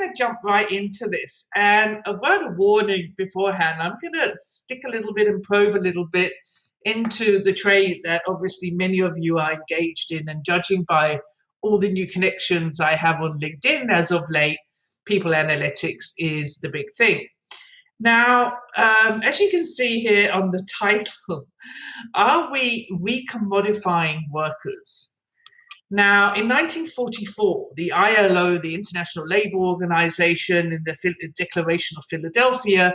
going to jump right into this. And a word of warning beforehand, I'm going to stick a little bit and probe a little bit into the trade that obviously many of you are engaged in. And judging by all the new connections I have on LinkedIn as of late, people analytics is the big thing. Now, as you can see here on the title, are we recommodifying workers? Now, in 1944, the ILO, the International Labour Organization, in the Declaration of Philadelphia,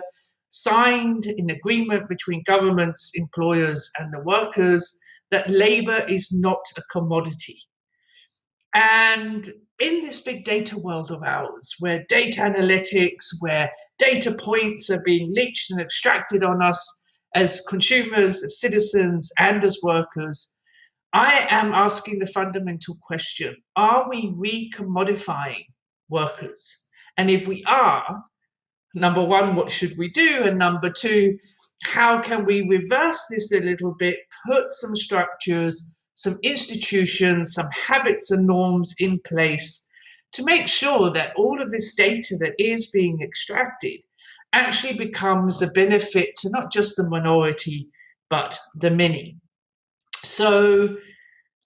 signed an agreement between governments, employers, and the workers that labor is not a commodity. And in this big data world of ours, where data analytics, where data points are being leached and extracted on us as consumers, as citizens, and as workers, I am asking the fundamental question: are we recommodifying workers? And if we are, number one, what should we do? And number two, how can we reverse this a little bit, put some structures, some institutions, some habits and norms in place to make sure that all of this data that is being extracted actually becomes a benefit to not just the minority, but the many. So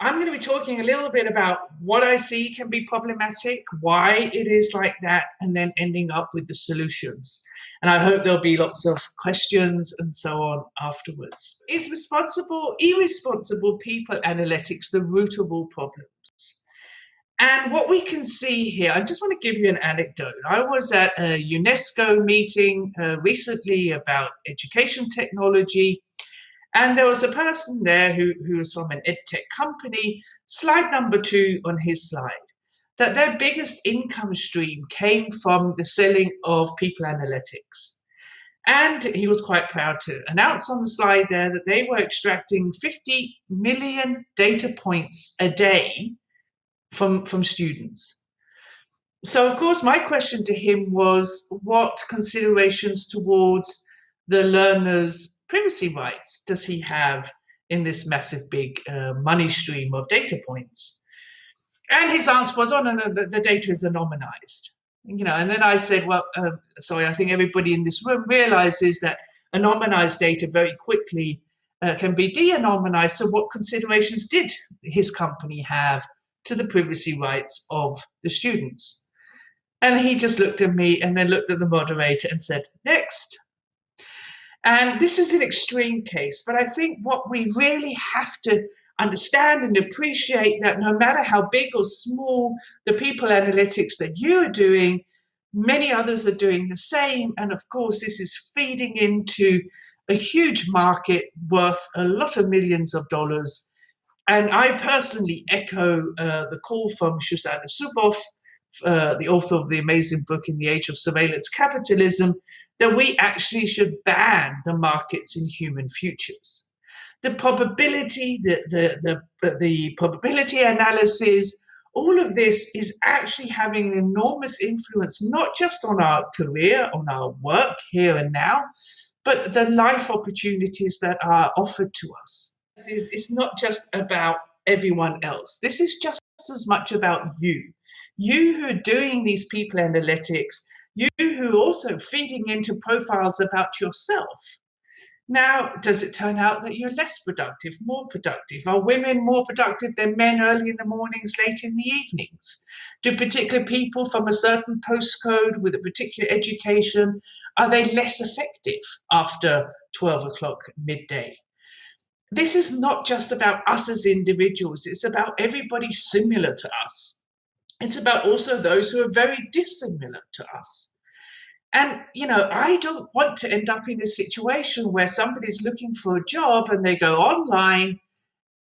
I'm going to be talking a little bit about what I see can be problematic, why it is like that, and then ending up with the solutions. And I hope there'll be lots of questions and so on afterwards. Is irresponsible people analytics the root of all problems? And what we can see here, I just want to give you an anecdote. I was at a UNESCO meeting recently about education technology. And there was a person there who was from an edtech company, slide number 2 on his slide, that their biggest income stream came from the selling of people analytics. And he was quite proud to announce on the slide there that they were extracting 50 million data points a day from students. So, of course, my question to him was, what considerations towards the learner's privacy rights does he have in this massive big money stream of data points? And his answer was, oh, no, the data is anonymized. And then I said, well, sorry, I think everybody in this room realizes that anonymized data very quickly can be de-anonymized. So what considerations did his company have to the privacy rights of the students? And he just looked at me and then looked at the moderator and said, next. And this is an extreme case, but I think what we really have to understand and appreciate that no matter how big or small the people analytics that you are doing, many others are doing the same. And of course, this is feeding into a huge market worth a lot of millions of dollars. And I personally echo the call from Shoshana Zuboff, the author of the amazing book In the Age of Surveillance Capitalism, that we actually should ban the markets in human futures. The probability, the probability analysis, all of this is actually having an enormous influence, not just on our career, on our work here and now, but the life opportunities that are offered to us. It's not just about everyone else. This is just as much about you. You who are doing these people analytics, you who are also feeding into profiles about yourself. Now, does it turn out that you're less productive, more productive? Are women more productive than men early in the mornings, late in the evenings? Do particular people from a certain postcode with a particular education, are they less effective after 12 o'clock midday? This is not just about us as individuals. It's about everybody similar to us. It's about also those who are very dissimilar to us. And, I don't want to end up in a situation where somebody's looking for a job and they go online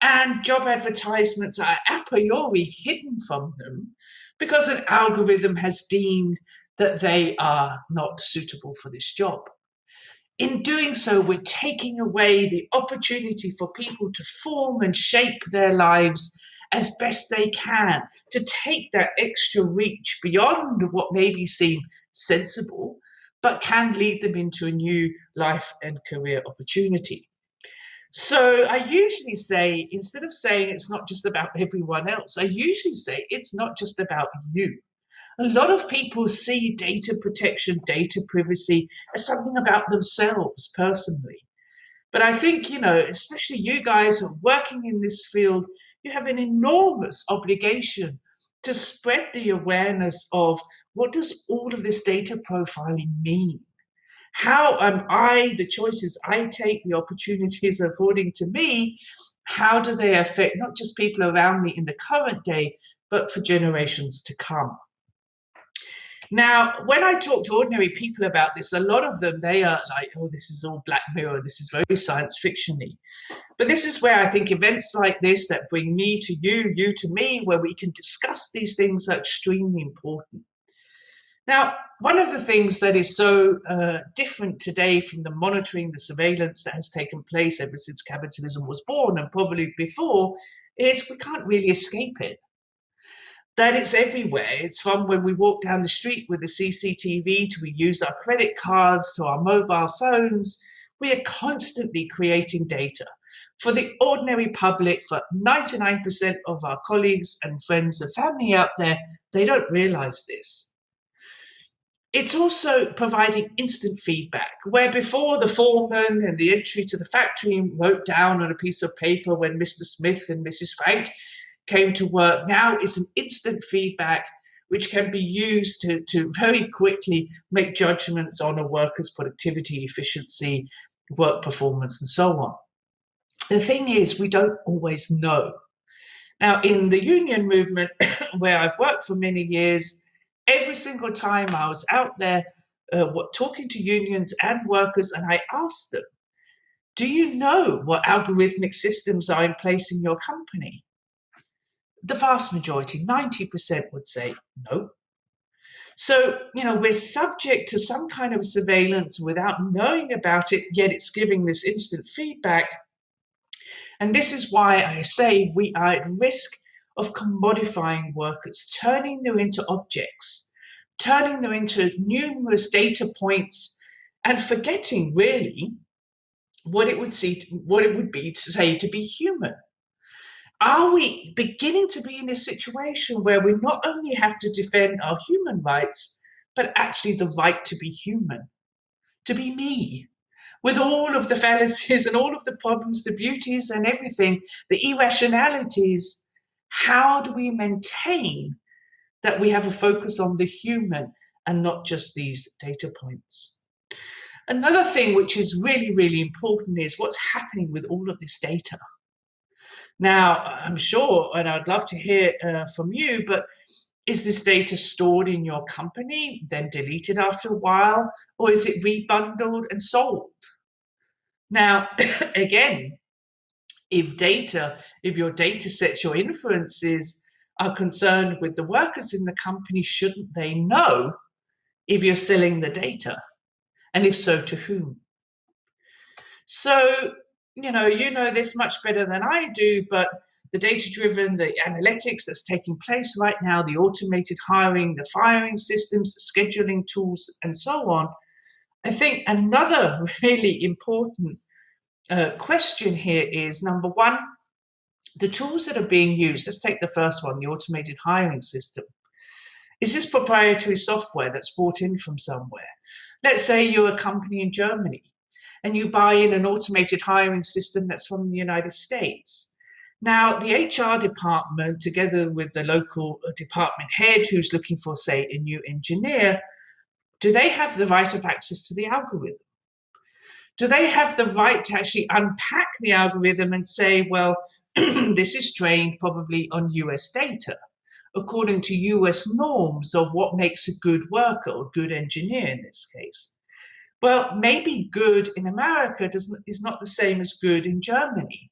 and job advertisements are a priori hidden from them because an algorithm has deemed that they are not suitable for this job. In doing so, we're taking away the opportunity for people to form and shape their lives as best they can, to take that extra reach beyond what maybe seem sensible, but can lead them into a new life and career opportunity. So I usually say, instead of saying it's not just about everyone else, I usually say it's not just about you. A lot of people see data protection, data privacy as something about themselves personally. But I think, especially you guys who are working in this field, you have an enormous obligation to spread the awareness of what does all of this data profiling mean? How am I, the choices I take, the opportunities affording to me, how do they affect not just people around me in the current day, but for generations to come? Now, when I talk to ordinary people about this, a lot of them, they are like, oh, this is all Black Mirror, this is very science fiction-y. But this is where I think events like this that bring me to you, you to me, where we can discuss these things are extremely important. Now, one of the things that is so different today from the monitoring, the surveillance that has taken place ever since capitalism was born and probably before, is we can't really escape it. That it's everywhere. It's from when we walk down the street with the CCTV to we use our credit cards to our mobile phones. We are constantly creating data. For the ordinary public, for 99% of our colleagues and friends and family out there, they don't realize this. It's also providing instant feedback, where before the foreman and the entry to the factory wrote down on a piece of paper when Mr. Smith and Mrs. Frank came to work, now is an instant feedback which can be used to very quickly make judgments on a worker's productivity, efficiency, work performance, and so on. The thing is, we don't always know. Now, in the union movement, where I've worked for many years, every single time I was out there talking to unions and workers, and I asked them, do you know what algorithmic systems are in place in your company? The vast majority, 90%, would say no. So, we're subject to some kind of surveillance without knowing about it, yet it's giving this instant feedback. And this is why I say we are at risk of commodifying workers, turning them into objects, turning them into numerous data points, and forgetting really what it would be to say to be human. Are we beginning to be in a situation where we not only have to defend our human rights, but actually the right to be human, to be me, with all of the fallacies and all of the problems, the beauties and everything, the irrationalities? How do we maintain that we have a focus on the human and not just these data points? Another thing which is really, really important is what's happening with all of this data. Now, I'm sure, and I'd love to hear from you, but is this data stored in your company, then deleted after a while, or is it rebundled and sold? Now, again, if your data sets, your inferences are concerned with the workers in the company, shouldn't they know if you're selling the data? And if so, to whom? So, you know this much better than I do, but the data-driven, the analytics that's taking place right now, the automated hiring, the firing systems, the scheduling tools, and so on. I think another really important question here is, number one, the tools that are being used. Let's take the first one, the automated hiring system. Is this proprietary software that's brought in from somewhere? Let's say you're a company in Germany and you buy in an automated hiring system that's from the United States. Now, the HR department, together with the local department head who's looking for, say, a new engineer, do they have the right of access to the algorithm? Do they have the right to actually unpack the algorithm and say, well, this is trained probably on US data, according to US norms of what makes a good worker or good engineer in this case? Well, maybe good in America is not the same as good in Germany,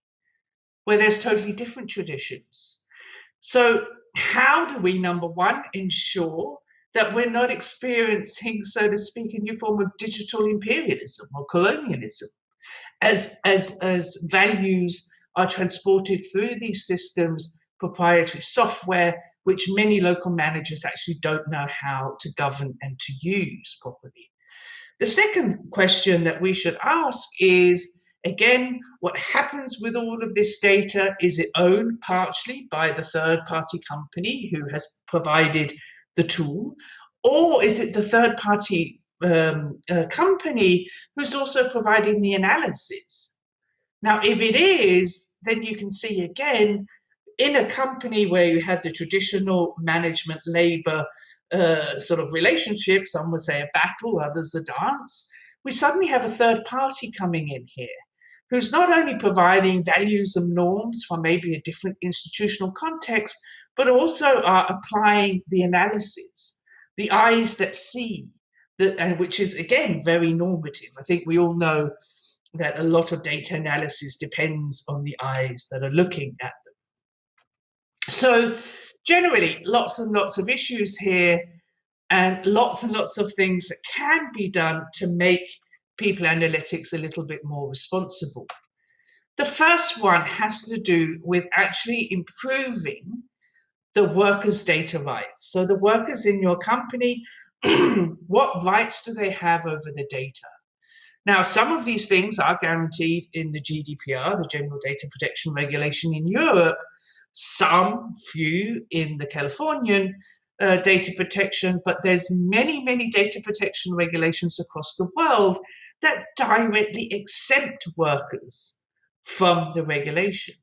where there's totally different traditions. So how do we, number one, ensure that we're not experiencing, so to speak, a new form of digital imperialism or colonialism as values are transported through these systems, proprietary software, which many local managers actually don't know how to govern and to use properly? The second question that we should ask is, again, what happens with all of this data? Is it owned partially by the third-party company who has provided the tool, or is it the third-party company who's also providing the analysis? Now, if it is, then you can see again, in a company where you had the traditional management labor sort of relationship, some would say a battle, others a dance, we suddenly have a third party coming in here who's not only providing values and norms from maybe a different institutional context, but also are applying the analysis, the eyes that see, which is, again, very normative. I think we all know that a lot of data analysis depends on the eyes that are looking at them. So generally, lots and lots of issues here, and lots of things that can be done to make people analytics a little bit more responsible. The first one has to do with actually improving the workers' data rights. So the workers in your company, what rights do they have over the data? Now, some of these things are guaranteed in the GDPR, the General Data Protection Regulation in Europe, some few in the Californian data protection, but there's many, many data protection regulations across the world that directly exempt workers from the regulation.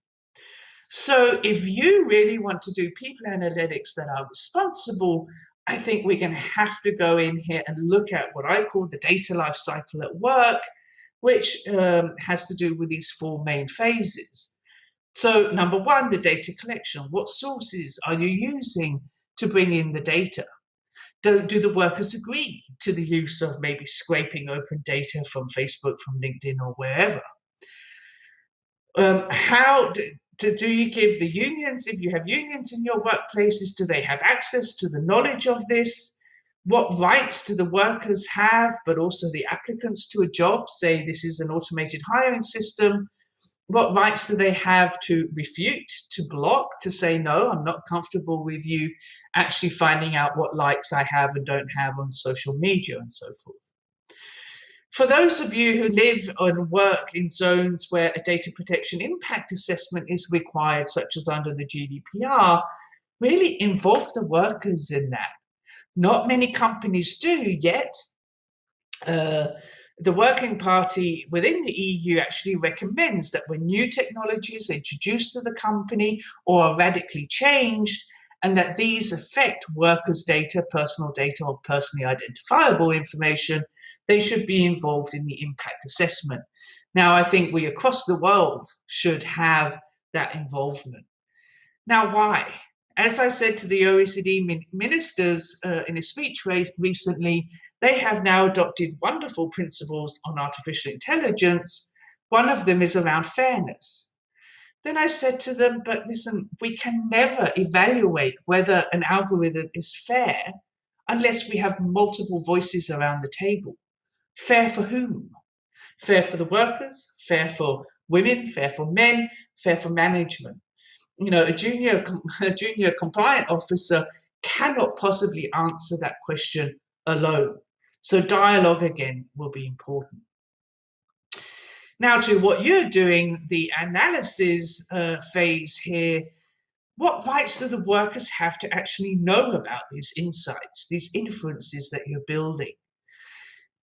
So if you really want to do people analytics that are responsible, I think we're going to have to go in here and look at what I call the data life cycle at work, which has to do with these four main phases. So number one, the data collection. What sources are you using to bring in the data? Do the workers agree to the use of maybe scraping open data from Facebook, from LinkedIn, or wherever? How do you give the unions, if you have unions in your workplaces, do they have access to the knowledge of this? What rights do the workers have, but also the applicants to a job? Say this is an automated hiring system. What rights do they have to refute, to block, to say, no, I'm not comfortable with you actually finding out what likes I have and don't have on social media and so forth? For those of you who live and work in zones where a data protection impact assessment is required, such as under the GDPR, really involve the workers in that. Not many companies do yet. The Working Party within the EU actually recommends that when new technologies are introduced to the company or are radically changed, and that these affect workers' data, personal data, or personally identifiable information, they should be involved in the impact assessment. Now, I think we across the world should have that involvement. Now, why? As I said to the OECD ministers in a speech recently, they have now adopted wonderful principles on artificial intelligence. One of them is around fairness. Then I said to them, but listen, we can never evaluate whether an algorithm is fair unless we have multiple voices around the table. Fair for whom? Fair for the workers, fair for women, fair for men, fair for management. You know, a junior compliant officer cannot possibly answer that question alone. So dialogue, again, will be important. Now to what you're doing, the analysis phase here. What rights do the workers have to actually know about these insights, these inferences that you're building?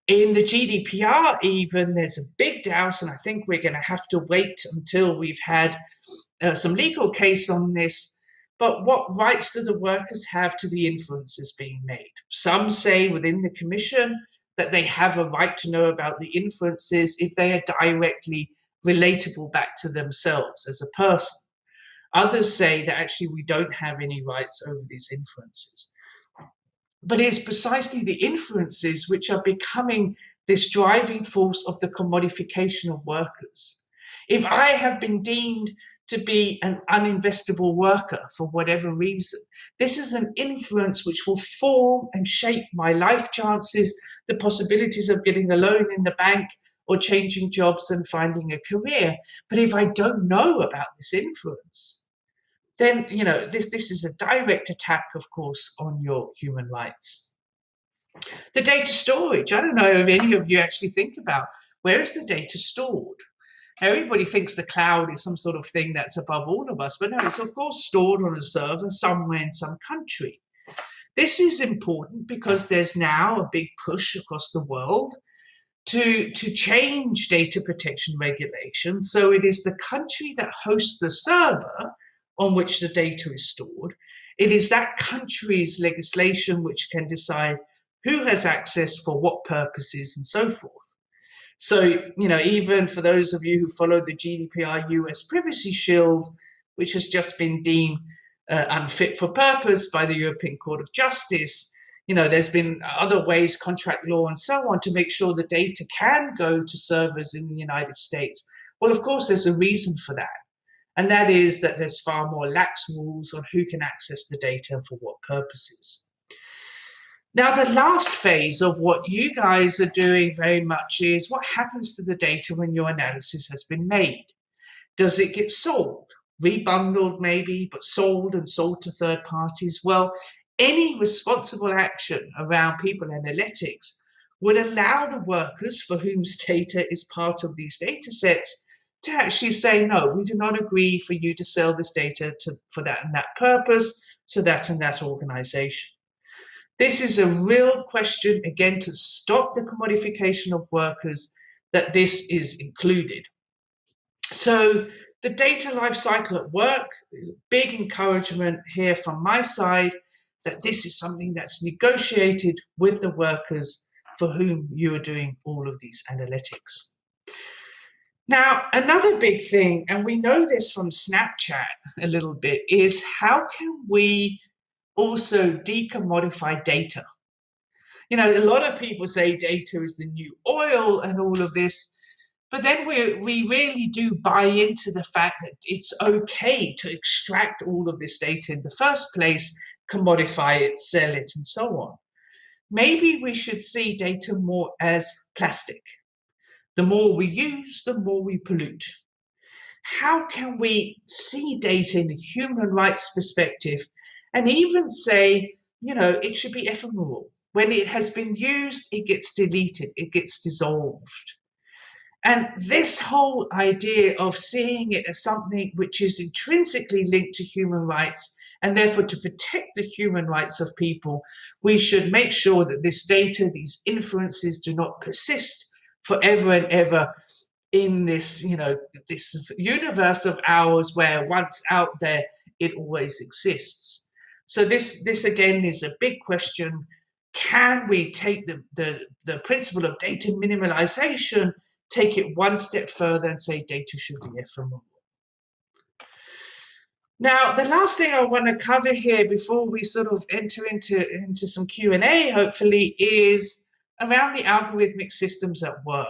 In the GDPR even, there's a big doubt, and I think we're going to have to wait until we've had some legal case on this. But what rights do the workers have to the inferences being made? Some say within the Commission that they have a right to know about the inferences if they are directly relatable back to themselves as a person. Others say that actually we don't have any rights over these inferences. But it's precisely the inferences which are becoming this driving force of the commodification of workers. If I have been deemed to be an uninvestable worker for whatever reason, this is an inference which will form and shape my life chances, the possibilities of getting a loan in the bank or changing jobs and finding a career. But if I don't know about this inference, then this is a direct attack, of course, on your human rights. The data storage. I don't know if any of you actually think about where is the data stored. Everybody thinks the cloud is some sort of thing that's above all of us, but no, it's of course stored on a server somewhere in some country. This is important because there's now a big push across the world to change data protection regulation. So it is the country that hosts the server on which the data is stored. It is that country's legislation which can decide who has access for what purposes and so forth. So, even for those of you who follow the GDPR US Privacy Shield, which has just been deemed unfit for purpose by the European Court of Justice, there's been other ways, contract law and so on, to make sure the data can go to servers in the United States. Well, of course, there's a reason for that. And that is that there's far more lax rules on who can access the data and for what purposes. Now, the last phase of what you guys are doing very much is what happens to the data when your analysis has been made? Does it get sold? Rebundled maybe, but sold and sold to third parties? Well, any responsible action around people analytics would allow the workers for whose data is part of these data sets to actually say, no, we do not agree for you to sell this data for that and that purpose to that and that organization. This is a real question, again, to stop the commodification of workers, that this is included. So the data lifecycle at work, big encouragement here from my side that this is something that's negotiated with the workers for whom you are doing all of these analytics. Now, another big thing, and we know this from Snapchat a little bit, is how can we also decommodify data? A lot of people say data is the new oil and all of this, but then we really do buy into the fact that it's okay to extract all of this data in the first place, commodify it, sell it, and so on. Maybe we should see data more as plastic. The more we use, the more we pollute. How can we see data in a human rights perspective and even say, it should be ephemeral? When it has been used, it gets deleted, it gets dissolved. And this whole idea of seeing it as something which is intrinsically linked to human rights, and therefore to protect the human rights of people, we should make sure that this data, these inferences, do not persist forever and ever in this, this universe of ours where once out there, it always exists. So this again is a big question. Can we take the principle of data minimalization, take it one step further and say data should be ephemeral? Now, the last thing I want to cover here before we sort of enter into some Q&A, hopefully, is around the algorithmic systems at work.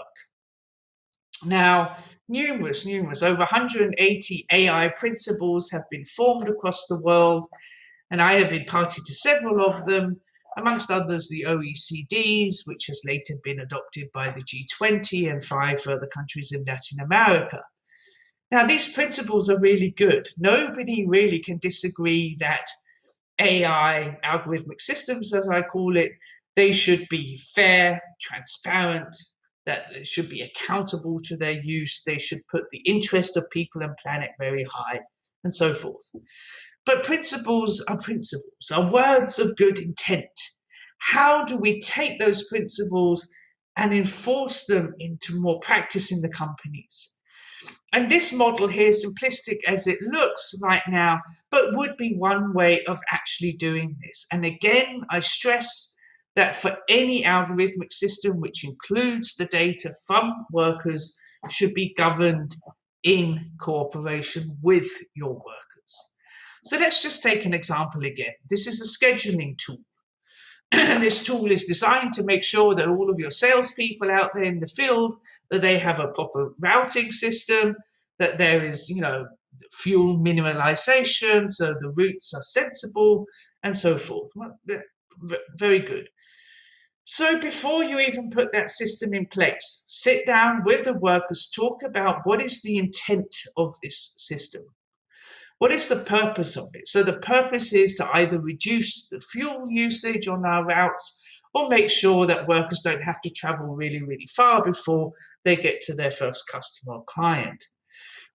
Now, numerous, over 180 AI principles have been formed across the world, and I have been party to several of them, amongst others the OECD's, which has later been adopted by the G20 and 5 further countries in Latin America. Now, these principles are really good. Nobody really can disagree that AI, algorithmic systems, as I call it, they should be fair, transparent, that they should be accountable to their use, they should put the interests of people and planet very high, and so forth. But principles, are words of good intent. How do we take those principles and enforce them into more practice in the companies? And this model here, simplistic as it looks right now, but would be one way of actually doing this. And again, I stress that for any algorithmic system, which includes the data from workers, should be governed in cooperation with your workers. So let's just take an example again. This is a scheduling tool. This tool is designed to make sure that all of your salespeople out there in the field, that they have a proper routing system, that there is, fuel minimalization, so the routes are sensible, and so forth. Well, very good. So before you even put that system in place, sit down with the workers, talk about what is the intent of this system. What is the purpose of it? So the purpose is to either reduce the fuel usage on our routes or make sure that workers don't have to travel really, really far before they get to their first customer or client.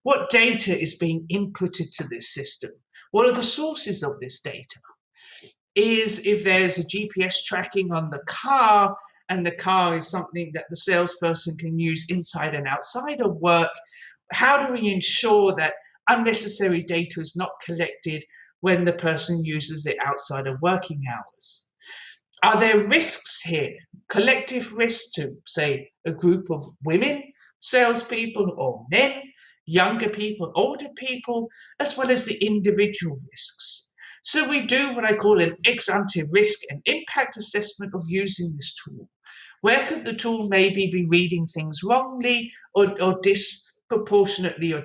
What data is being inputted to this system? What are the sources of this data? is if there's a GPS tracking on the car, and the car is something that the salesperson can use inside and outside of work. How do we ensure that unnecessary data is not collected when the person uses it outside of working hours? Are there risks here, collective risks to, say, a group of women salespeople or men, younger people, older people, as well as the individual risks? So we do what I call an ex-ante risk and impact assessment of using this tool. Where could the tool maybe be reading things wrongly or disproportionately or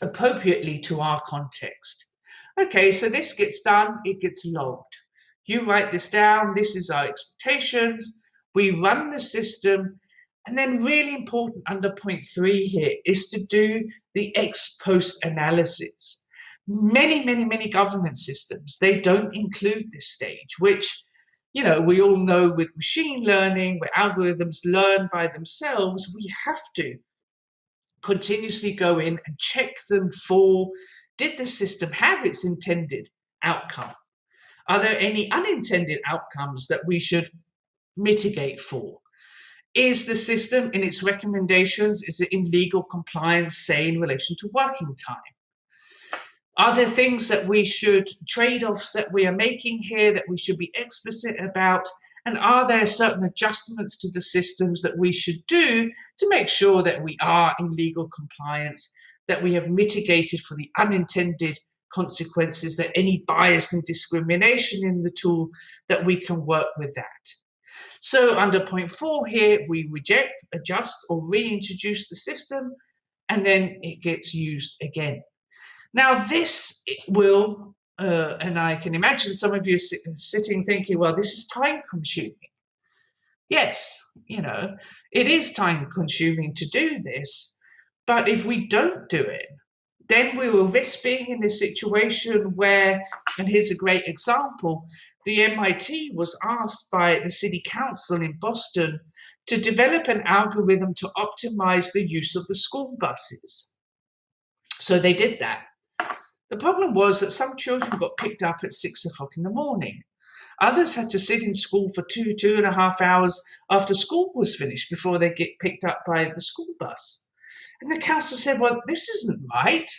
appropriately to our context? Okay, so this gets done, it gets logged. You write this down, this is our expectations, we run the system, and then really important under point 3 here is to do the ex post analysis. Many government systems, they don't include this stage, which, we all know with machine learning, where algorithms learn by themselves, we have to continuously go in and check them for, did the system have its intended outcome? Are there any unintended outcomes that we should mitigate for? Is the system in its recommendations, is it in legal compliance, say, in relation to working time? Are there things that we should, trade-offs that we are making here that we should be explicit about? And are there certain adjustments to the systems that we should do to make sure that we are in legal compliance, that we have mitigated for the unintended consequences, that any bias and discrimination in the tool, that we can work with that? So under point 4 here, we reject, adjust, or reintroduce the system, and then it gets used again. Now this will, and I can imagine some of you sitting thinking, well, this is time consuming. Yes, it is time consuming to do this, but if we don't do it, then we will risk being in this situation where, and here's a great example, the MIT was asked by the city council in Boston to develop an algorithm to optimize the use of the school buses. So they did that. The problem was that some children got picked up at 6 o'clock in the morning. Others had to sit in school for 2.5 hours after school was finished before they get picked up by the school bus. And the council said, well, this isn't right.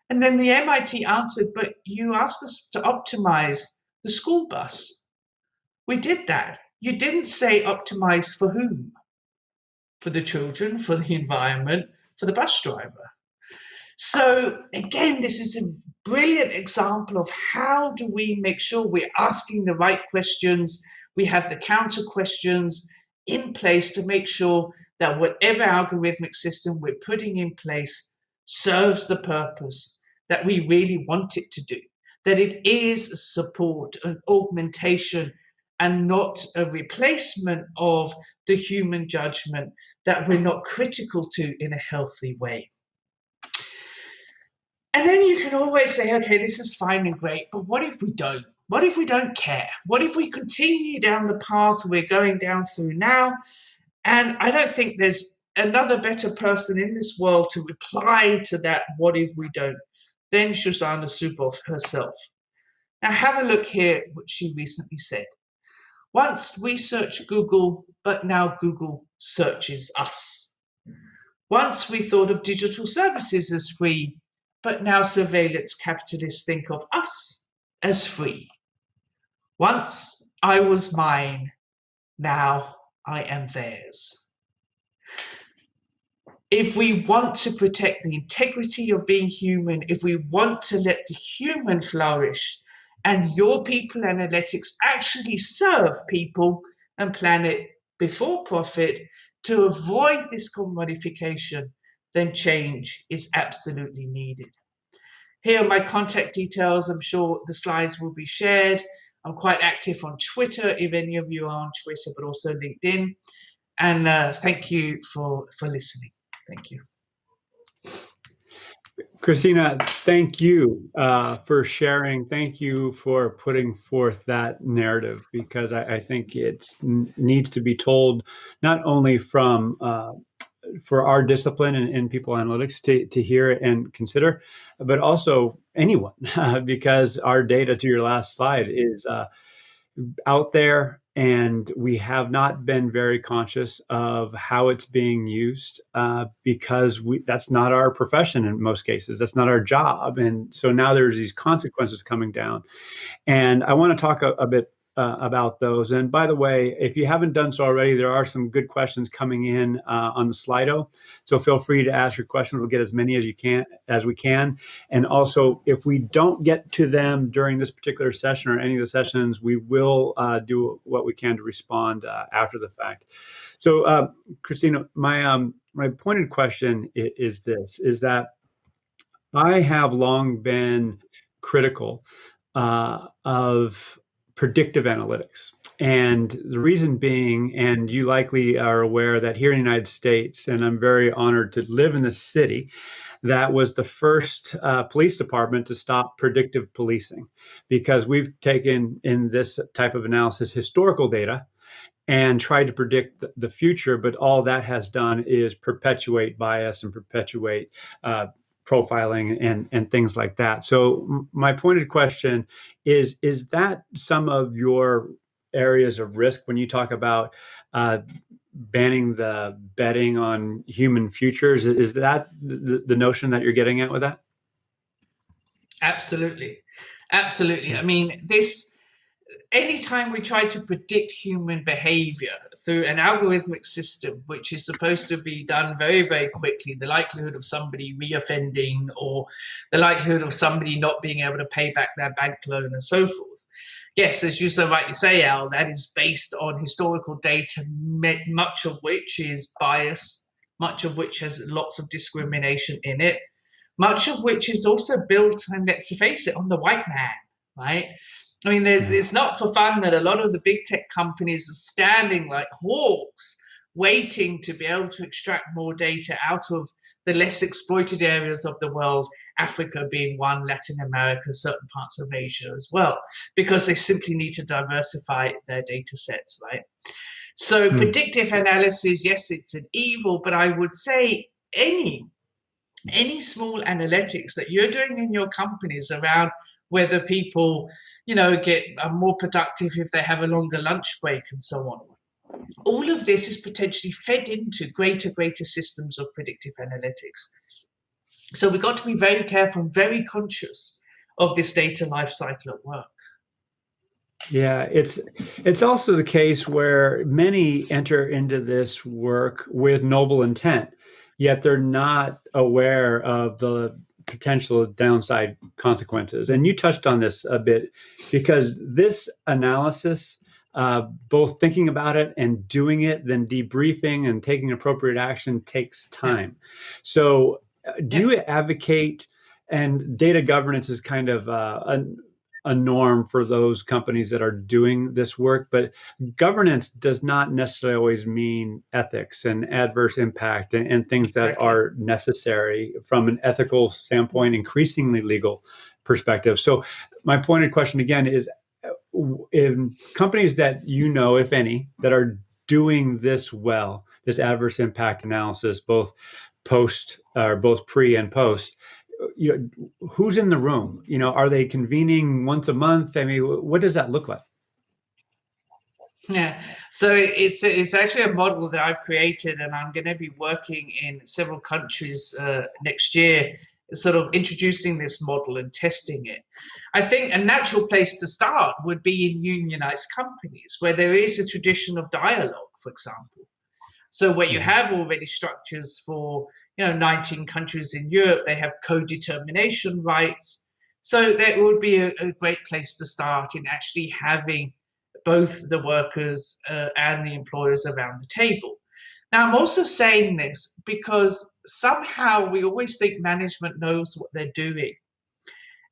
And then the MIT answered, but you asked us to optimize the school bus. We did that. You didn't say optimize for whom? For the children, for the environment, for the bus driver. So again, this is a brilliant example of how do we make sure we're asking the right questions, we have the counter questions in place to make sure that whatever algorithmic system we're putting in place serves the purpose that we really want it to do, that it is a support, an augmentation, and not a replacement of the human judgment that we're not critical to in a healthy way. And then you can always say, okay, this is fine and great, but what if we don't? What if we don't care? What if we continue down the path we're going down through now? And I don't think there's another better person in this world to reply to that, what if we don't, than Shoshana Zuboff herself. Now have a look here, what she recently said. Once we search Google, but now Google searches us. Once we thought of digital services as free, but now surveillance capitalists think of us as free. Once I was mine, now I am theirs. If we want to protect the integrity of being human, if we want to let the human flourish, and your people analytics actually serve people and planet before profit to avoid this commodification, then change is absolutely needed. Here are my contact details. I'm sure the slides will be shared. I'm quite active on Twitter, if any of you are on Twitter, but also LinkedIn. And thank you for listening. Thank you. Christina, thank you for sharing. Thank you for putting forth that narrative, because I think it needs to be told not only from for our discipline in people analytics to hear and consider, but also anyone, because our data, to your last slide, is out there, and we have not been very conscious of how it's being used, because that's not our profession in most cases. That's not our job. And so now there's these consequences coming down. And I want to talk a bit about those. And by the way, if you haven't done so already, there are some good questions coming in on the Slido. So feel free to ask your questions. We'll get as many as we can. And also, if we don't get to them during this particular session or any of the sessions, we will do what we can to respond after the fact. So, Christina, my pointed question is this: is that I have long been critical of predictive analytics. And the reason being, and you likely are aware that here in the United States, and I'm very honored to live in this city, that was the first police department to stop predictive policing, because we've taken in this type of analysis historical data and tried to predict the future, but all that has done is perpetuate bias and perpetuate profiling and things like that. So my pointed question is that some of your areas of risk when you talk about banning the betting on human futures? Is that the notion that you're getting at with that? Absolutely. Absolutely. I mean, anytime we try to predict human behavior through an algorithmic system, which is supposed to be done very, very quickly, the likelihood of somebody reoffending or the likelihood of somebody not being able to pay back their bank loan and so forth. Yes, as you so rightly say, Al, that is based on historical data, much of which is bias, much of which has lots of discrimination in it, much of which is also built, and let's face it, on the white man, right? I mean, it's not for fun that a lot of the big tech companies are standing like hawks, waiting to be able to extract more data out of the less exploited areas of the world, Africa being one, Latin America, certain parts of Asia as well, because they simply need to diversify their data sets, right? So predictive analysis, yes, it's an evil, but I would say any small analytics that you're doing in your companies around whether people, are more productive if they have a longer lunch break and so on. All of this is potentially fed into greater systems of predictive analytics. So we've got to be very careful and very conscious of this data lifecycle at work. Yeah, it's also the case where many enter into this work with noble intent, yet they're not aware of the potential downside consequences. And you touched on this a bit, because this analysis, both thinking about it and doing it, then debriefing and taking appropriate action, takes time. So do you advocate, and data governance is kind of a norm for those companies that are doing this work, but governance does not necessarily always mean ethics and adverse impact and things that are necessary from an ethical standpoint, increasingly legal perspective. So my pointed question again is, in companies that if any, that are doing this well, this adverse impact analysis, both pre and post, who's in the room? Are they convening once a month? I mean, what does that look like? Yeah, so it's actually a model that I've created, and I'm going to be working in several countries next year, sort of introducing this model and testing it. I think a natural place to start would be in unionized companies where there is a tradition of dialogue, for example. So where you have already structures for 19 countries in Europe, they have co-determination rights. So that would be a great place to start in actually having both the workers and the employers around the table. Now, I'm also saying this because somehow we always think management knows what they're doing.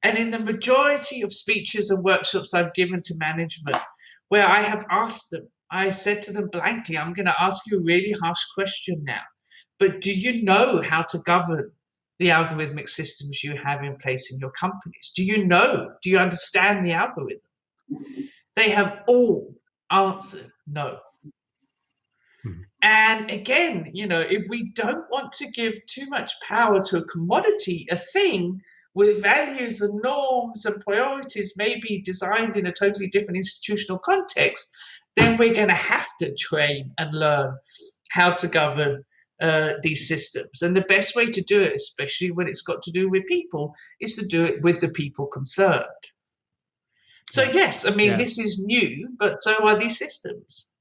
And in the majority of speeches and workshops I've given to management, where I have asked them, I said to them blankly, I'm going to ask you a really harsh question now, but do you know how to govern the algorithmic systems you have in place in your companies? Do you understand the algorithm? They have all answered no. Mhm. And again, if we don't want to give too much power to a commodity, a thing with values and norms and priorities maybe designed in a totally different institutional context, then we're going to have to train and learn how to govern these systems. And the best way to do it, especially when it's got to do with people, is to do it with the people concerned. So, Yeah. yes, I mean, Yeah. this is new, but so are these systems.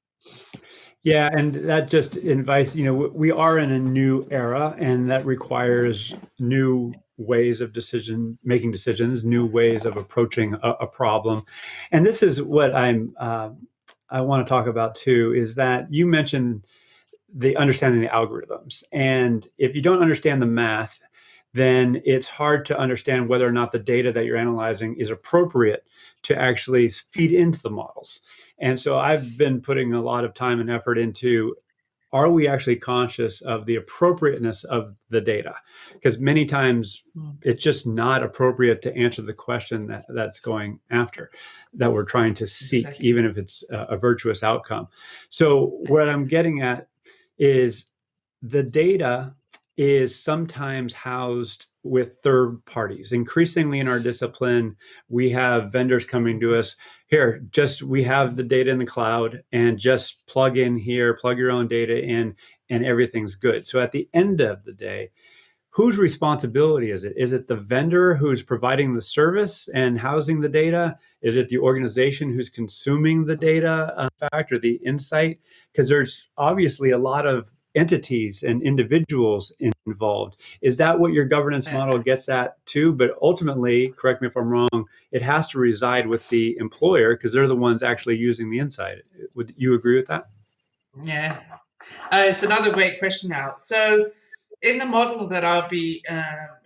Yeah, and that just invites, we are in a new era, and that requires new ways of making decisions, new ways of approaching a problem. And this is what I want to talk about too, is that you mentioned the understanding the algorithms. And if you don't understand the math, then it's hard to understand whether or not the data that you're analyzing is appropriate to actually feed into the models. And so I've been putting a lot of time and effort into, are we actually conscious of the appropriateness of the data? Because many times it's just not appropriate to answer the question that's going after, that we're trying to seek, Exactly. even if it's a virtuous outcome. So what I'm getting at is the data is sometimes housed with third parties. Increasingly in our discipline, we have vendors coming to us, here, we have the data in the cloud, and just plug in here, plug your own data in, and everything's good. So at the end of the day, whose responsibility is it? Is it the vendor who's providing the service and housing the data? Is it the organization who's consuming the data, fact, or the insight? Because there's obviously a lot of entities and individuals involved. Is that what your governance model gets at too? But ultimately, correct me if I'm wrong, it has to reside with the employer because they're the ones actually using the insight. Would you agree with that? Yeah. It's another great question now. So, in the model that I'll be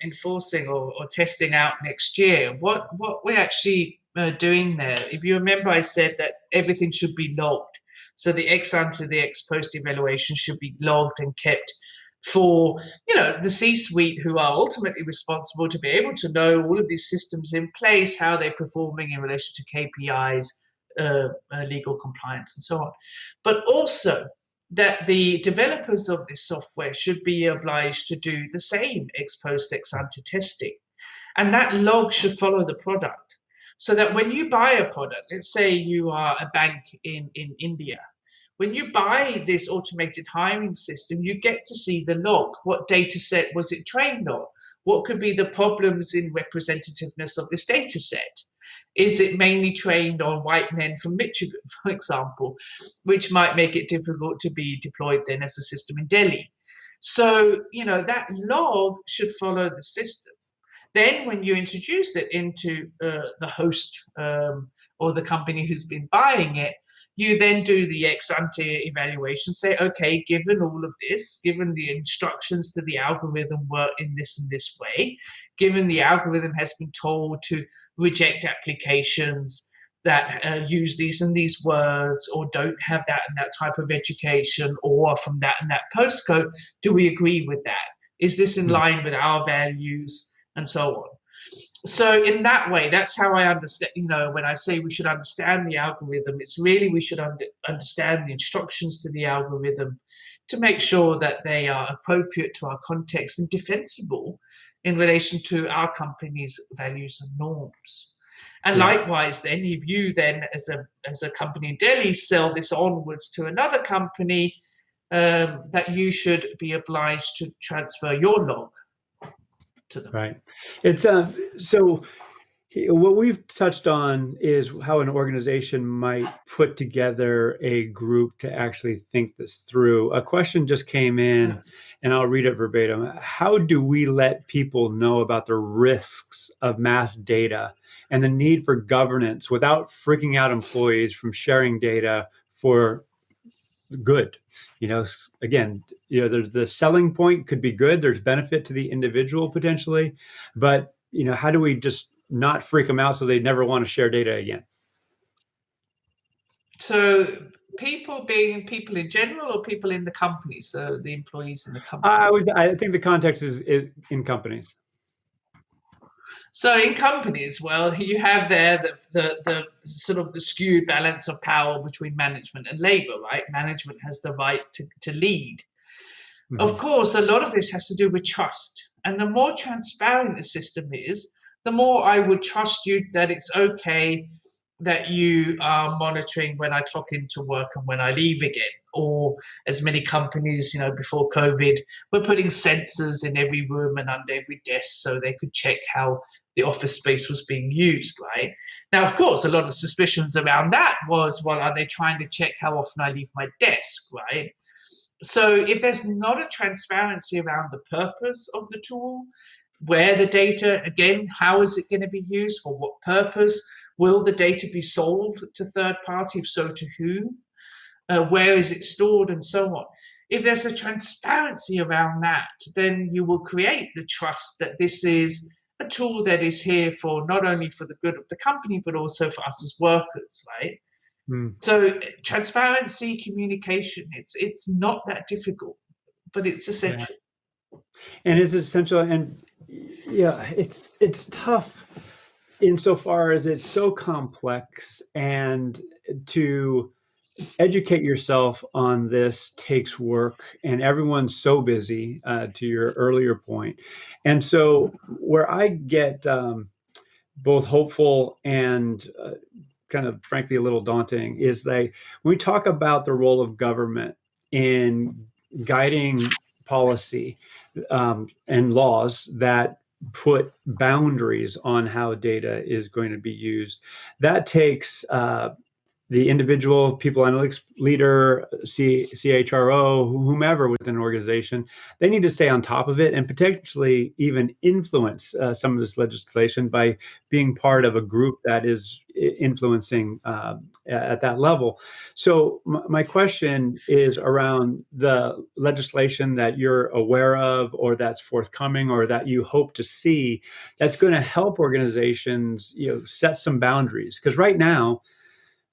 enforcing or testing out next year, what we're actually doing there, if you remember, I said that everything should be logged. So the ex ante, the ex post evaluation should be logged and kept for the C-suite, who are ultimately responsible to be able to know all of these systems in place, how they're performing in relation to KPIs, legal compliance, and so on. But also that the developers of this software should be obliged to do the same ex post ex ante testing. And that log should follow the product. So that when you buy a product, let's say you are a bank in India, when you buy this automated hiring system, you get to see the log. What data set was it trained on? What could be the problems in representativeness of this data set? Is it mainly trained on white men from Michigan, for example, which might make it difficult to be deployed then as a system in Delhi? So, that log should follow the system. Then, when you introduce it into the host or the company who's been buying it, you then do the ex ante evaluation, say, okay, given all of this, given the instructions to the algorithm work in this and this way, given the algorithm has been told to reject applications that use these and these words or don't have that and that type of education or from that and that postcode, do we agree with that? Is this in line with our values? And so on. So in that way, that's how I understand, when I say we should understand the algorithm, it's really we should understand the instructions to the algorithm to make sure that they are appropriate to our context and defensible in relation to our company's values and norms. And Yeah. likewise, then, if you then, as a company in Delhi, sell this onwards to another company, that you should be obliged to transfer your log to them. Right. It's so what we've touched on is how an organization might put together a group to actually think this through. A question just came in, and I'll read it verbatim. How do we let people know about the risks of mass data and the need for governance without freaking out employees from sharing data for good? Again, there's the selling point could be good, there's benefit to the individual potentially, but how do we just not freak them out so they never want to share data again? So people being people in general or people in the company, so the employees in the company. I think the context is in companies. So in companies, well, you have there the sort of the skewed balance of power between management and labor, right? Management has the right to lead. Of Mhm. course, a lot of this has to do with trust. And the more transparent the system is, the more I would trust you that it's okay that you are monitoring when I clock into work and when I leave again. Or as many companies, before COVID, were putting sensors in every room and under every desk so they could check how the office space was being used, right? Now, of course, a lot of suspicions around that was, well, are they trying to check how often I leave my desk, right? So if there's not a transparency around the purpose of the tool, where the data, again, how is it going to be used, for what purpose, will the data be sold to third party, if so to whom, where is it stored, and so on. If there's a transparency around that, then you will create the trust that this is a tool that is here for not only for the good of the company, but also for us as workers, right? Mm. So transparency, communication, it's not that difficult, but it's Yeah. essential. And it's essential. And yeah, it's tough insofar as it's so complex, and to educate yourself on this takes work, and everyone's so busy, to your earlier point. And so where I get both hopeful and kind of frankly a little daunting is when we talk about the role of government in guiding policy, and laws that put boundaries on how data is going to be used. That takes the individual people analytics leader, CHRO, whomever within an organization. They need to stay on top of it and potentially even influence some of this legislation by being part of a group that is influencing at that level. So my question is around the legislation that you're aware of, or that's forthcoming, or that you hope to see, that's going to help organizations, set some boundaries. Because right now,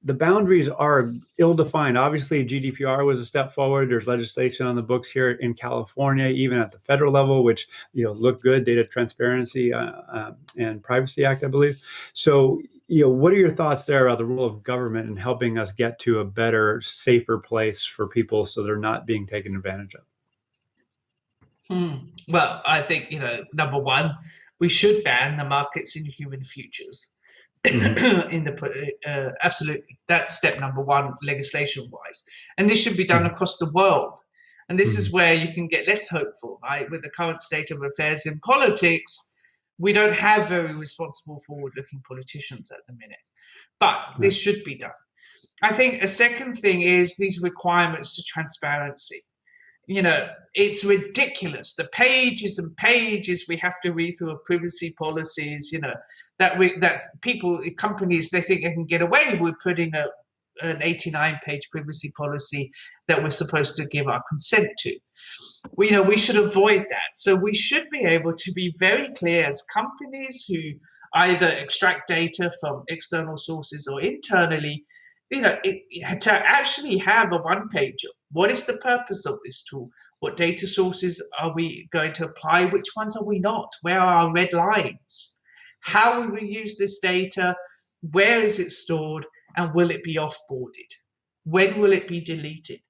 the boundaries are ill-defined. Obviously, GDPR was a step forward. There's legislation on the books here in California, even at the federal level, which look good, Data Transparency and Privacy Act, I believe. So, what are your thoughts there about the role of government in helping us get to a better, safer place for people so they're not being taken advantage of? Well, I think, number one, we should ban the markets in human futures. Mm-hmm. Absolutely, that's step number one, legislation wise, and this should be done Mm-hmm. across the world. And this Mm-hmm. is where you can get less hopeful, right? With the current state of affairs in politics, we don't have very responsible, forward-looking politicians at the minute. But Right. this should be done. I think a second thing is these requirements to transparency. It's ridiculous. The pages and pages we have to read through of privacy policies, that people, companies, they think they can get away with putting an 89-page privacy policy that we're supposed to give our consent to. We should avoid that. So we should be able to be very clear as companies who either extract data from external sources or internally, to actually have a one page. What is the purpose of this tool? What data sources are we going to apply? Which ones are we not? Where are our red lines? How will we use this data? Where is it stored? And will it be offboarded? When will it be deleted?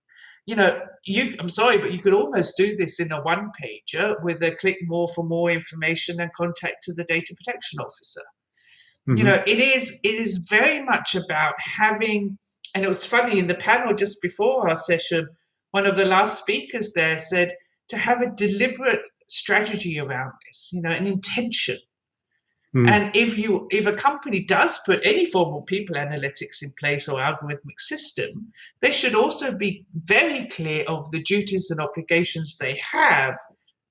I'm sorry, but you could almost do this in a one pager with a click more for more information and contact to the data protection officer. Mm-hmm. It is very much about having, and it was funny in the panel just before our session, one of the last speakers there said to have a deliberate strategy around this, an intention. Mm-hmm. And if a company does put any form of people analytics in place or algorithmic system, they should also be very clear of the duties and obligations they have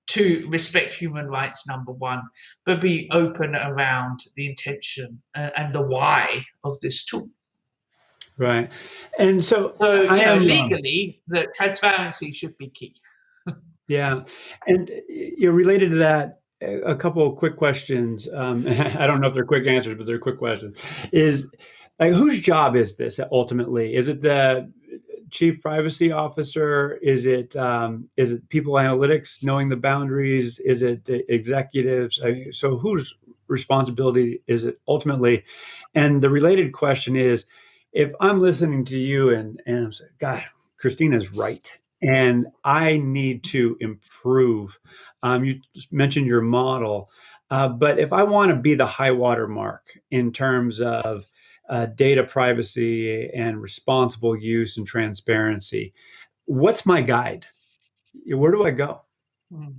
to respect human rights, number one, but be open around the intention and the why of this tool. Right. And so So, I am. legally, the transparency should be key. Yeah, and you're related to that. A couple of quick questions. I don't know if they're quick answers, but they're quick questions. Is whose job is this ultimately? Is it the chief privacy officer? Is it people analytics knowing the boundaries? Is it the executives? So whose responsibility is it ultimately? And the related question is, if I'm listening to you and I'm saying, God, Christina's right, and I need to improve. You mentioned your model, but if I want to be the high water mark in terms of data privacy and responsible use and transparency, what's my guide? Where do I go? Mm.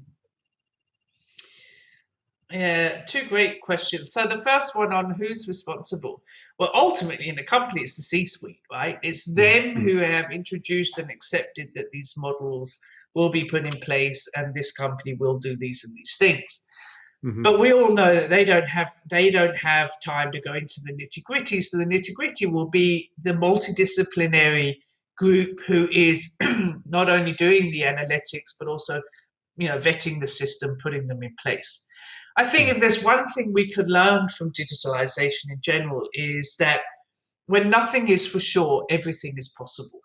Yeah, two great questions. So the first one on who's responsible. Well, ultimately in the company, it's the C-suite, right? It's them Mm-hmm. who have introduced and accepted that these models will be put in place and this company will do these and these things. Mm-hmm. But we all know that they don't have time to go into the nitty-gritty. So the nitty-gritty will be the multidisciplinary group who is not only doing the analytics but also, vetting the system, putting them in place. I think Yeah. if there's one thing we could learn from digitalization in general is that when nothing is for sure, everything is possible.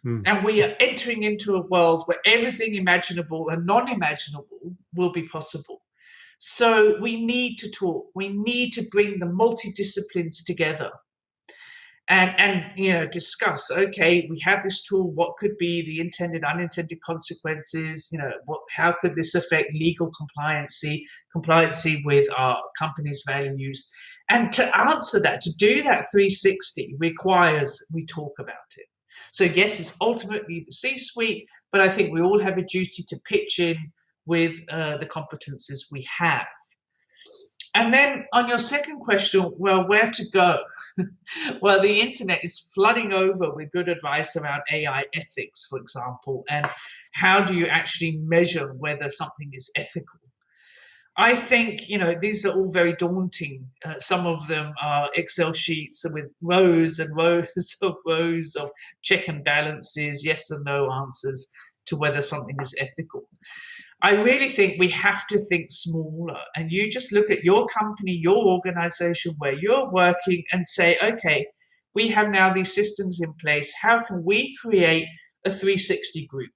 Mm. And we are entering into a world where everything imaginable and non-imaginable will be possible. So we need to talk. We need to bring the multidisciplines together and discuss. Okay, we have this tool. What could be the intended, unintended consequences? How could this affect legal compliancy with our company's values? And to answer that, to do that 360 requires we talk about it. So yes, it's ultimately the C-suite, but I think we all have a duty to pitch in with the competences we have. And then on your second question, well, where to go? Well, the internet is flooding over with good advice around AI ethics, for example, and how do you actually measure whether something is ethical? I think, these are all very daunting. Some of them are Excel sheets with rows and rows of check and balances, yes and no answers to whether something is ethical. I really think we have to think smaller. And you just look at your company, your organization where you're working and say, okay, we have now these systems in place. How can we create a 360 group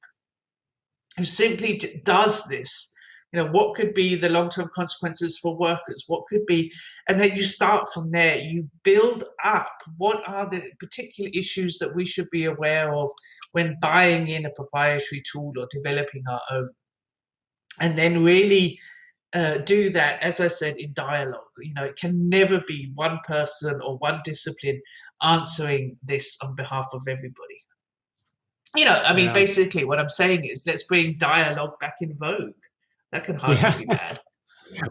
who simply does this? What could be the long-term consequences for workers? What could be, and then you start from there. You build up what are the particular issues that we should be aware of when buying in a proprietary tool or developing our own. And then really do that, as I said, in dialogue. It can never be one person or one discipline answering this on behalf of everybody. Yeah. Basically what I'm saying is let's bring dialogue back in vogue. That can hardly Yeah. be bad.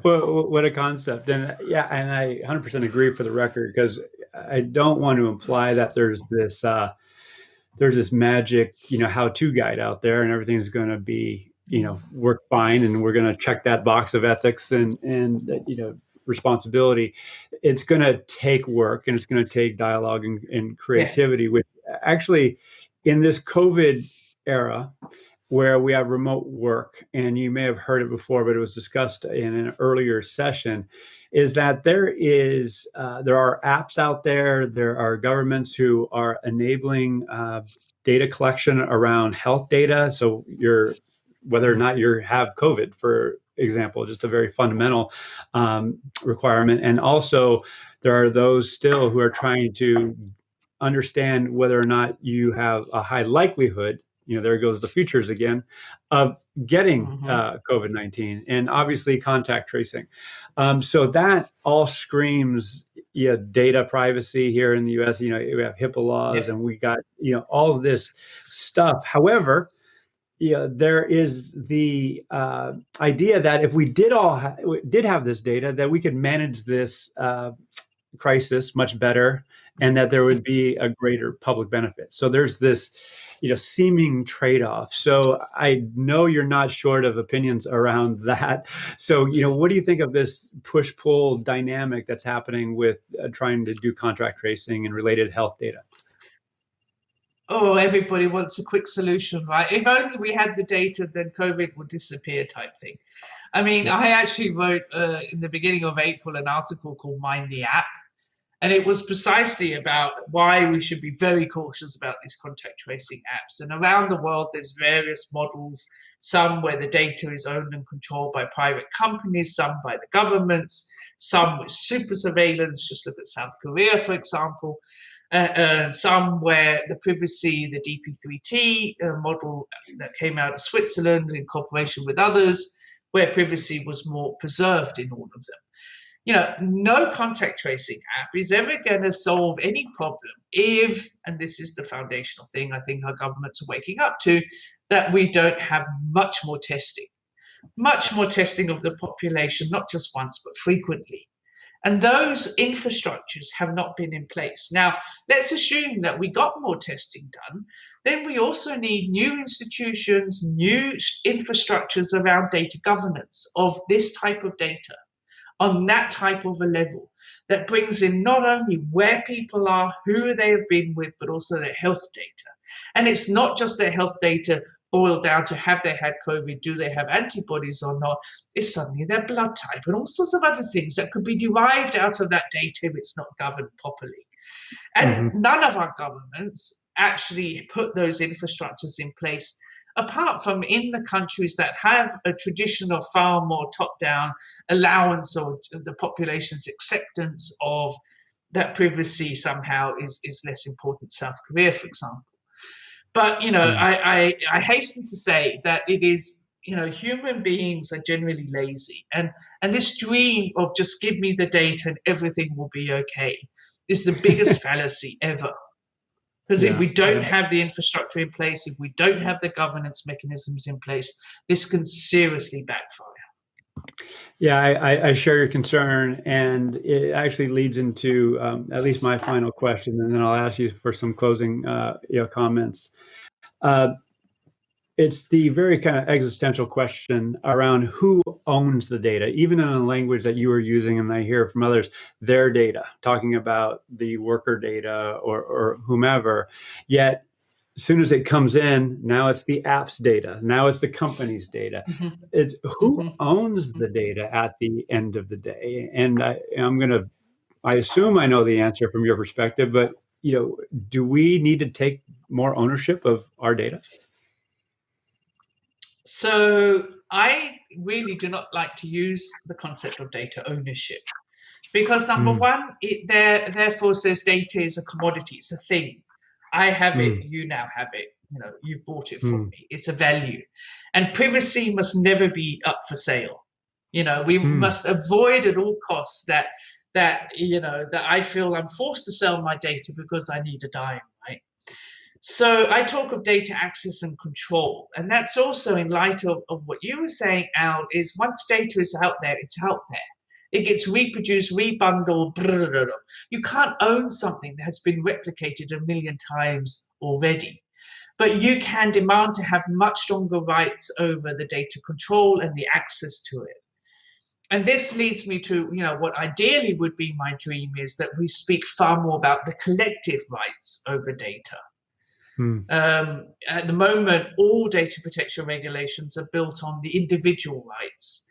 Well, what a concept. And yeah, and I 100% agree for the record, because I don't want to imply that there's this magic, how-to guide out there and everything's going to be, work fine and we're going to check that box of ethics and responsibility. It's going to take work and it's going to take dialogue and Yeah. creativity, which actually in this COVID era where we have remote work, and you may have heard it before, but it was discussed in an earlier session, is that there are apps out there, there are governments who are enabling data collection around health data. So whether or not you have COVID, for example, just a very fundamental requirement. And also, there are those still who are trying to understand whether or not you have a high likelihood, there goes the futures again, of getting Mm-hmm. COVID-19, and obviously contact tracing. So that all screams, data privacy here in the US. We have HIPAA laws Yeah. and we got, all of this stuff. However, there is the idea that if we did have this data, that we could manage this crisis much better, and that there would be a greater public benefit. So there's this, seeming trade-off. So I know you're not short of opinions around that. So, what do you think of this push-pull dynamic that's happening with trying to do contract tracing and related health data? Oh, everybody wants a quick solution, right? If only we had the data, then COVID would disappear, type thing. Yeah. I actually wrote in the beginning of April an article called Mind the App. And it was precisely about why we should be very cautious about these contact tracing apps. And around the world, there's various models, some where the data is owned and controlled by private companies, some by the governments, some with super surveillance. Just look at South Korea, for example. Some where the privacy, the DP3T model that came out of Switzerland in cooperation with others, where privacy was more preserved in all of them. No contact tracing app is ever going to solve any problem if, and this is the foundational thing I think our governments are waking up to, that we don't have much more testing of the population, not just once, but frequently. And those infrastructures have not been in place. Now, let's assume that we got more testing done. Then we also need new institutions, new infrastructures around data governance of this type of data on that type of a level that brings in not only where people are, who they have been with, but also their health data. And it's not just their health data boiled down to have they had COVID, do they have antibodies or not? It's suddenly their blood type and all sorts of other things that could be derived out of that data if it's not governed properly. And none of our governments actually put those infrastructures in place, apart from in the countries that have a tradition of far more top-down allowance or the population's acceptance of that privacy somehow is less important. South Korea, for example. But, I hasten to say that it is, human beings are generally lazy. And this dream of just give me the data and everything will be okay is the biggest fallacy ever. Because if we don't have the infrastructure in place, if we don't have the governance mechanisms in place, this can seriously backfire. Yeah, I share your concern, and it actually leads into at least my final question, and then I'll ask you for some closing comments. It's the very kind of existential question around who owns the data, even in a language that you are using, and I hear from others, their data, talking about the worker data or whomever. Yet, as soon as it comes in, now it's the app's data. Now it's the company's data. It's who owns the data at the end of the day. And I assume I know the answer from your perspective, but do we need to take more ownership of our data? So I really do not like to use the concept of data ownership because number one, it therefore says data is a commodity, it's a thing. I have it, you now have it. You've bought it from me. It's a value, and privacy must never be up for sale. We must avoid at all costs that I feel I'm forced to sell my data because I need a dime, right? So I talk of data access and control, and that's also in light of what you were saying, Al, is once data is out there, it's out there. It gets reproduced, rebundled. Blah, blah, blah. You can't own something that has been replicated 1 million times already. But you can demand to have much stronger rights over the data control and the access to it. And this leads me to, what ideally would be my dream is that we speak far more about the collective rights over data. At the moment, all data protection regulations are built on the individual rights.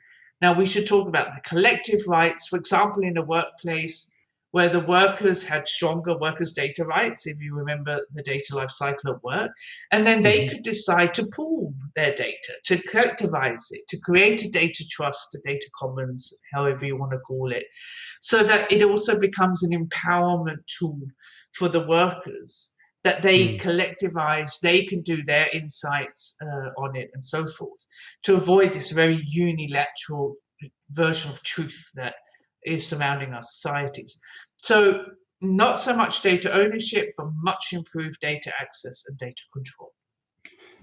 Now, we should talk about the collective rights, for example, in a workplace where the workers had stronger workers' data rights, if you remember the data life cycle at work, and then they could decide to pool their data, to collectivize it, to create a data trust, a data commons, however you want to call it, so that it also becomes an empowerment tool for the workers that they collectivize, they can do their insights on it and so forth, to avoid this very unilateral version of truth that is surrounding our societies. So not so much data ownership, but much improved data access and data control.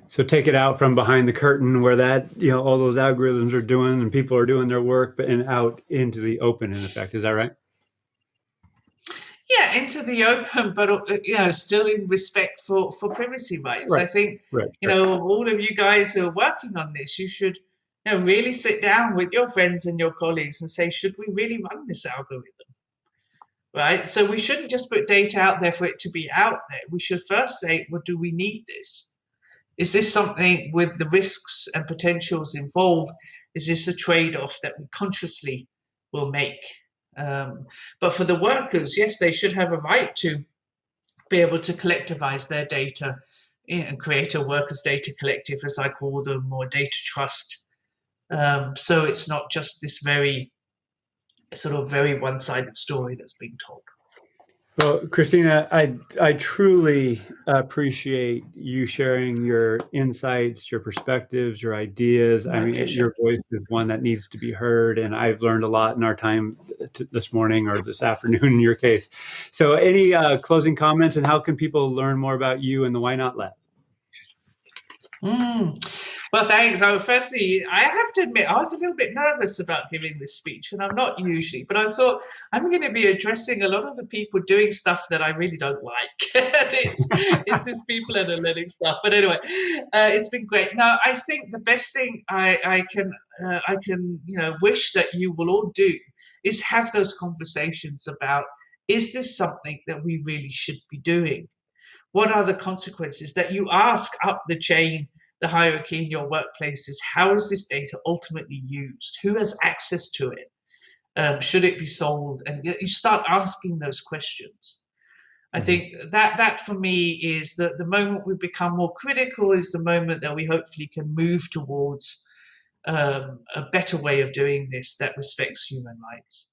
So take it out from behind the curtain where that, all those algorithms are doing and people are doing their work, but out into the open, in effect. Is that right? Yeah, into the open, but still in respect for privacy rights. Right. I think all of you guys who are working on this, you should really sit down with your friends and your colleagues and say, should we really run this algorithm? Right. So we shouldn't just put data out there for it to be out there. We should first say, well, do we need this? Is this something with the risks and potentials involved? Is this a trade-off that we consciously will make? But for the workers, yes, they should have a right to be able to collectivize their data and create a workers' data collective, as I call them, or data trust. So it's not just this very one-sided story that's being told. Well, Christina, I truly appreciate you sharing your insights, your perspectives, your ideas. I My mean, pleasure. your voice is one that needs to be heard, and I've learned a lot in our time this morning or this afternoon in your case. So, any closing comments, and how can people learn more about you and the Why Not Lab? Well, thanks. Firstly, I have to admit, I was a little bit nervous about giving this speech, and I'm not usually, but I thought I'm going to be addressing a lot of the people doing stuff that I really don't like. it's this people analytic stuff. But anyway, it's been great. Now, I think the best thing I can wish that you will all do is have those conversations about, is this something that we really should be doing? What are the consequences? That you ask up the chain, the hierarchy in your workplaces, how is this data ultimately used? Who has access to it? Should it be sold? And you start asking those questions. I think that for me is the moment we become more critical is the moment that we hopefully can move towards a better way of doing this that respects human rights.